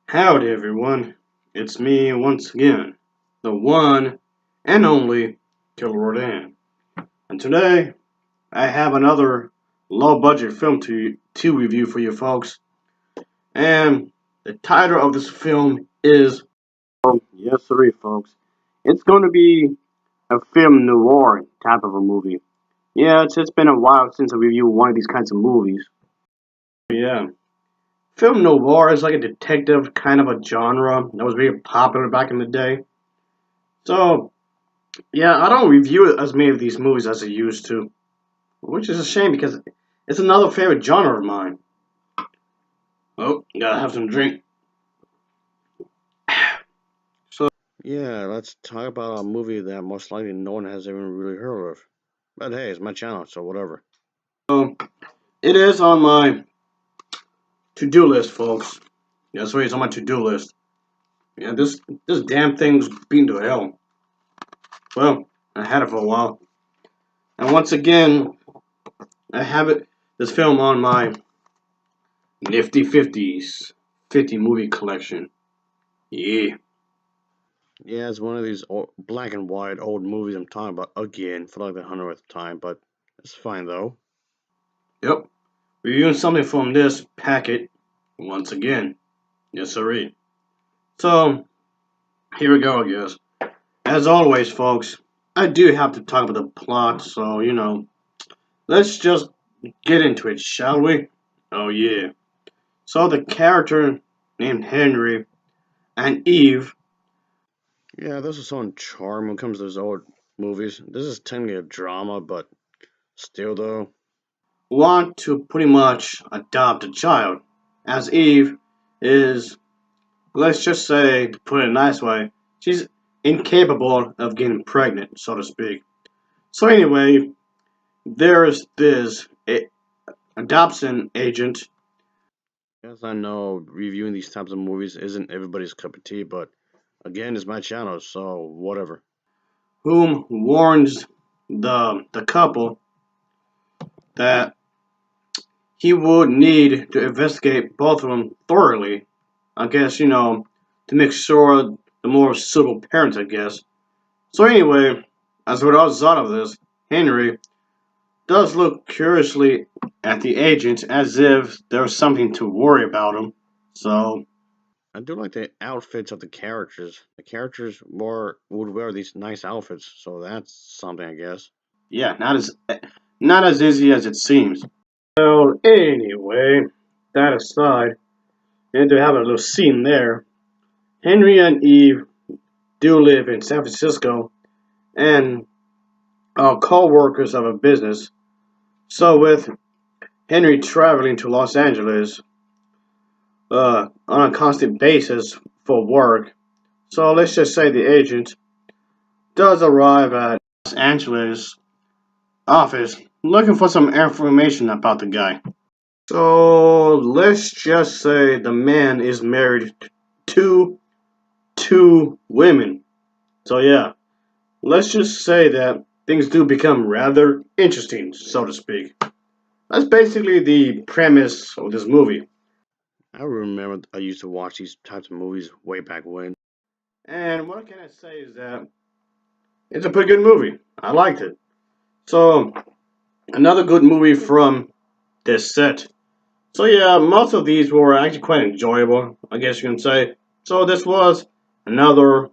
Howdy everyone, it's me once again, the one and only Killer Rodan. And today I have another low budget film to review for you folks. And the title of this film is, yes sir folks, it's going to be a film noir type of a movie. Yeah, it's been a while since I reviewed one of these kinds of movies. Yeah. Film noir is like a detective kind of a genre that was very popular back in the day. So, yeah, I don't review as many of these movies as I used to, which is a shame because it's another favorite genre of mine. Oh, gotta have some drink. So, Yeah, let's talk about a movie that most likely no one has even really heard of. But hey, it's my channel, so whatever. it is on my to-do list, folks. Yeah, that's right, it's on my to-do list. Yeah, this damn thing's been to hell. Well, I had it for a while, and once again, I have this film on my Nifty 50s 50 movie collection. Yeah. Yeah, it's one of these black and white old movies I'm talking about again for like the 100th time, but it's fine though. Yep. Reviewing something from this packet once again. Yes, sirree. So, here we go, I guess. As always, folks, I do have to talk about the plot, so, let's just get into it, shall we? Oh, yeah. So, the character named Henry and Eve, Yeah, this is on charm when it comes to those old movies. This is technically a drama, but still though. want to pretty much adopt a child, as Eve is, let's just say, to put it a nice way, she's incapable of getting pregnant, so to speak. So anyway, there's this adoption agent Yes, I know reviewing these types of movies isn't everybody's cup of tea, but again, it's my channel, so whatever. whom warns the couple that he would need to investigate both of them thoroughly. I guess, to make sure the more suitable parents, I guess. So anyway, as a result of this, Henry does look curiously at the agent as if there's something to worry about him. So, I do like the outfits of the characters. The characters more would wear these nice outfits, so that's something, I guess. yeah, not as easy as it seems. Well, anyway, that aside, and to have a little scene there, Henry and Eve do live in San Francisco and are co-workers of a business. So with Henry traveling to Los Angeles on a constant basis for work, so let's just say the agent does arrive at Los Angeles office looking for some information about the guy. So let's just say the man is married to two women. So yeah, let's just say that things do become rather interesting, so to speak. That's basically the premise of this movie. I remember I used to watch these types of movies way back when. And what can I say is that it's a pretty good movie. I liked it. So another good movie from this set. So yeah, most of these were actually quite enjoyable, I guess you can say. So this was another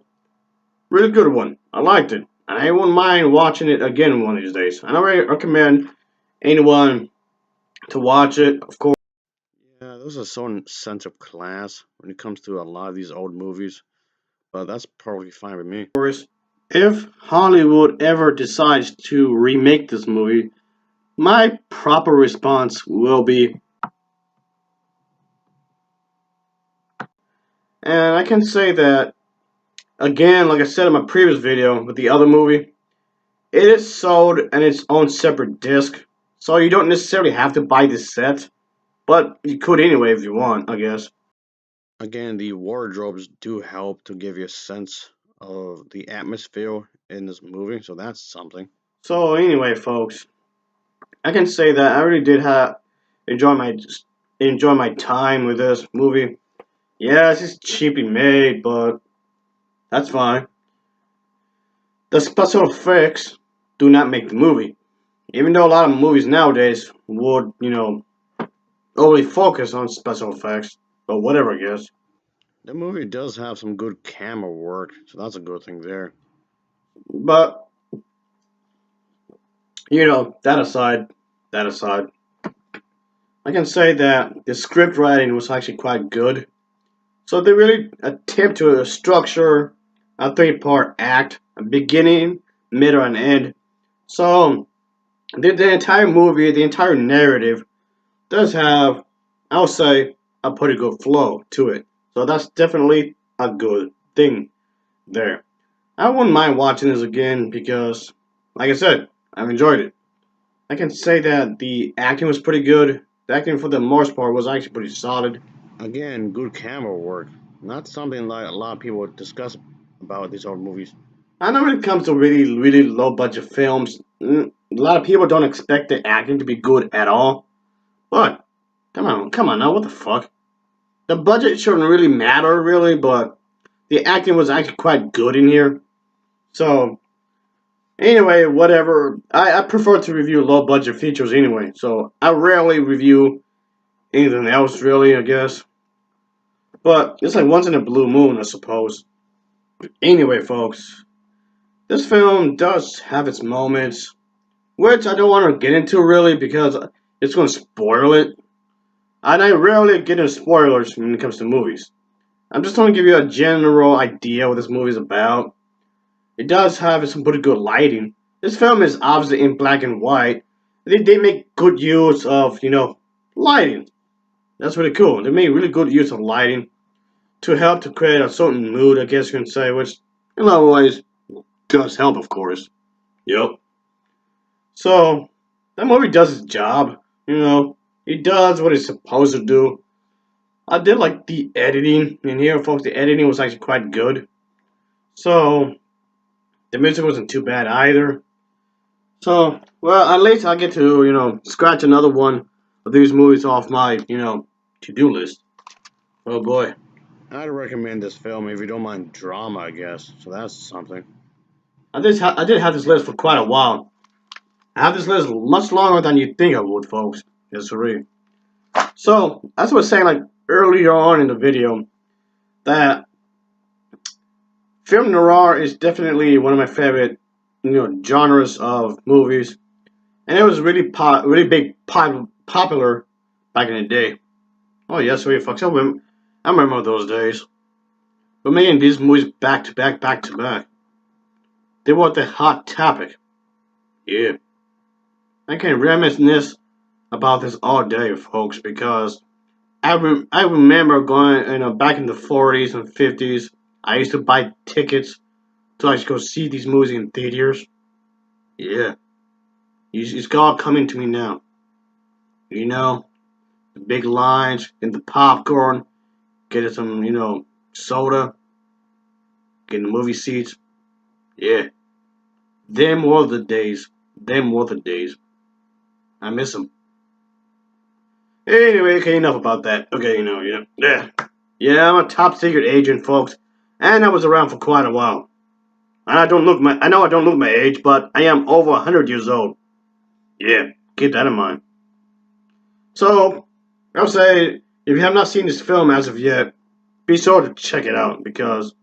really good one. I liked it. And I wouldn't mind watching it again one of these days. And I really recommend anyone to watch it, of course. Yeah, there's a certain sense of class when it comes to a lot of these old movies, but that's perfectly fine with me. If Hollywood ever decides to remake this movie, my proper response will be, and I can say that again, like I said in my previous video with the other movie, it is sold in its own separate disc, so you don't necessarily have to buy this set, but you could anyway if you want, I guess. Again, the wardrobes do help to give you a sense of the atmosphere in this movie, so that's something. So anyway, folks, I can say that I really did have enjoy my enjoy my time with this movie. Yeah, it's just cheaply made, but that's fine. The special effects do not make the movie. Even though a lot of movies nowadays would, overly focus on special effects, but whatever, I guess. The movie does have some good camera work, so that's a good thing there. But, that aside, I can say that the script writing was actually quite good. So they really attempt to structure a three-part act, a beginning, middle, and end. So the entire movie, the entire narrative, does have, I'll say, a pretty good flow to it. So that's definitely a good thing there. I wouldn't mind watching this again because, like I said, I've enjoyed it. I can say that the acting was pretty good. The acting for the most part was actually pretty solid. Again, good camera work. Not something like a lot of people discuss about these old movies. I know when it comes to really, really low budget films, a lot of people don't expect the acting to be good at all. But, come on now, what the fuck? The budget shouldn't really matter, really, but the acting was actually quite good in here. So, anyway, whatever. I prefer to review low budget features anyway, so I rarely review anything else, really, I guess. But it's like once in a blue moon, I suppose. Anyway, folks, this film does have its moments, which I don't want to get into really because it's going to spoil it. And I rarely get into spoilers when it comes to movies. I'm just going to give you a general idea what this movie is about. It does have some pretty good lighting. This film is obviously in black and white. They make good use of, lighting. That's really cool. They make really good use of lighting to help to create a certain mood, I guess you can say, which in a lot of ways does help, of course. Yep. So, that movie does its job. It does what it's supposed to do. I did like the editing in here, folks. The editing was actually quite good. So, the music wasn't too bad either. So, well, at least I get to, scratch another one of these movies off my, to-do list. Oh boy. I'd recommend this film if you don't mind drama, I guess. So that's something. I did have this list for quite a while. I have this list much longer than you'd think I would, folks. Yes, sir. So, as I was saying, like, earlier on in the video, that film noir is definitely one of my favorite, genres of movies. And it was really big, popular back in the day. Oh, yes, sir, folks. I remember those days. But making these movies back to back, back to back, they were the hot topic. Yeah. I can reminisce about this all day, folks, because I remember going, back in the 40s and 50s, I used to buy tickets to actually go see these movies in theaters. Yeah. It's all coming to me now. You know, the big lines, and the popcorn, getting some, soda, getting the movie seats. Yeah. Them were the days. Them were the days. I miss them. Anyway, okay, enough about that. Okay, yeah. Yeah, I'm a top secret agent, folks, and I was around for quite a while. And I know I don't look my age, but I am over 100 years old. Yeah, keep that in mind. So, I'll say, if you have not seen this film as of yet, be sure to check it out, because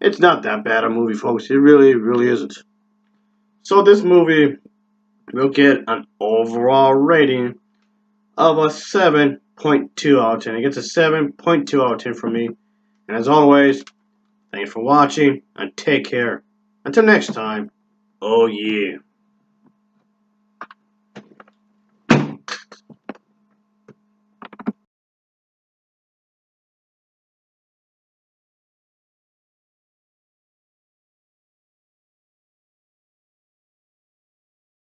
it's not that bad a movie, folks. It really, really isn't. So this movie will get an overall rating of a 7.2 out of 10. It gets a 7.2 out of 10 from me. And as always, thanks for watching and take care. Until next time, oh yeah.